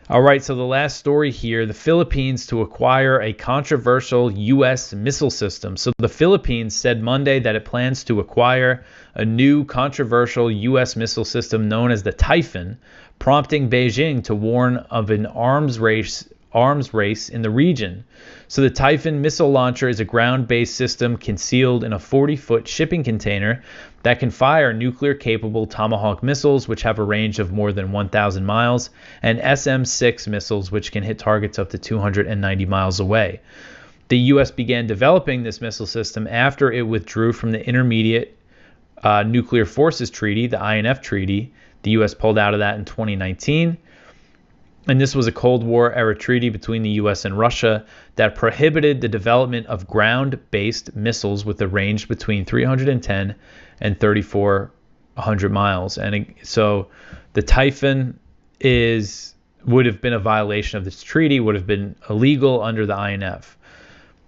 All right, so the last story here, the Philippines to acquire a controversial U.S. missile system. So the Philippines said Monday that it plans to acquire a new controversial U.S. missile system known as the Typhon, prompting Beijing to warn of an arms race in the region. So the Typhon missile launcher is a ground-based system concealed in a 40-foot shipping container that can fire nuclear-capable Tomahawk missiles, which have a range of more than 1,000 miles, and SM-6 missiles, which can hit targets up to 290 miles away. The U.S. began developing this missile system after it withdrew from the Intermediate Nuclear Forces Treaty, the INF Treaty. The U.S. pulled out of that in 2019. And this was a Cold War-era treaty between the U.S. and Russia that prohibited the development of ground-based missiles with a range between 310 and 3,400 miles. And so the Typhon would have been a violation of this treaty, would have been illegal under the INF.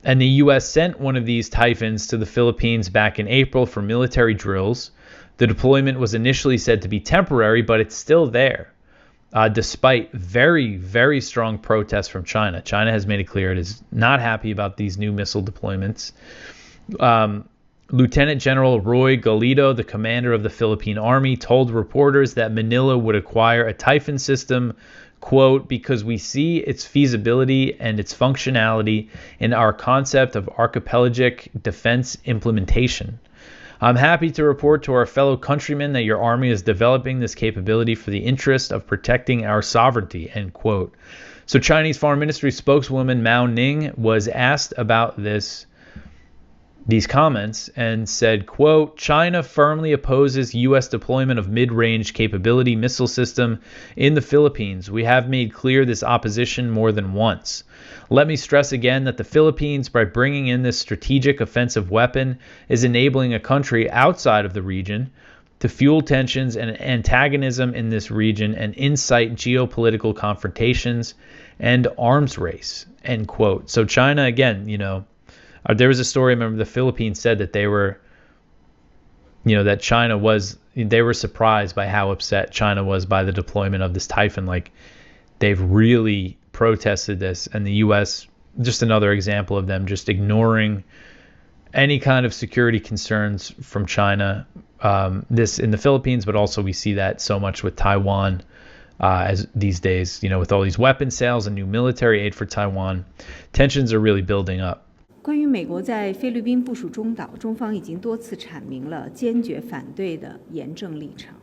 And the U.S. sent one of these Typhons to the Philippines back in April for military drills. The deployment was initially said to be temporary, but it's still there. Despite very, very strong protests from China. China has made it clear it is not happy about these new missile deployments. Lieutenant General Roy Galido, the commander of the Philippine Army, told reporters that Manila would acquire a Typhon system, quote, because we see its feasibility and its functionality in our concept of archipelagic defense implementation. I'm happy to report to our fellow countrymen that your army is developing this capability for the interest of protecting our sovereignty, end quote. So Chinese Foreign Ministry spokeswoman Mao Ning was asked about these comments and said, quote, China firmly opposes U.S. deployment of mid-range capability missile system in the Philippines. We have made clear this opposition more than once. Let me stress again that the Philippines, by bringing in this strategic offensive weapon, is enabling a country outside of the region to fuel tensions and antagonism in this region and incite geopolitical confrontations and arms race, end quote. So China, again, there was a story, I remember the Philippines said that they were surprised by how upset China was by the deployment of this Typhon. Like, they've really protested this, and the U.S., just another example of them just ignoring any kind of security concerns from China. This in the Philippines, but also we see that so much with Taiwan as these days, with all these weapon sales and new military aid for Taiwan, tensions are really building up. 关于美国在菲律宾部署中导，中方已经多次阐明了坚决反对的严正立场。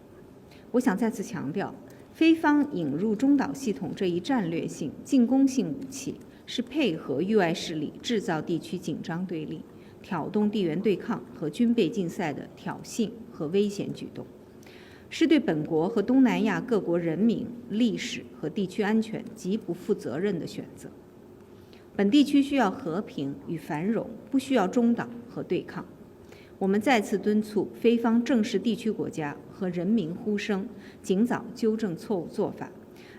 我想再次强调，菲方引入中导系统这一战略性、进攻性武器，是配合域外势力制造地区紧张对立、挑动地缘对抗和军备竞赛的挑衅和危险举动，是对本国和东南亚各国人民、历史和地区安全极不负责任的选择。本地区需要和平与繁荣，不需要中导和对抗。我们再次敦促菲方正视地区国家和人民呼声，尽早纠正错误做法，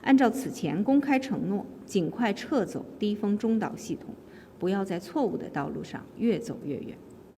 按照此前公开承诺，尽快撤走低风中导系统，不要在错误的道路上越走越远。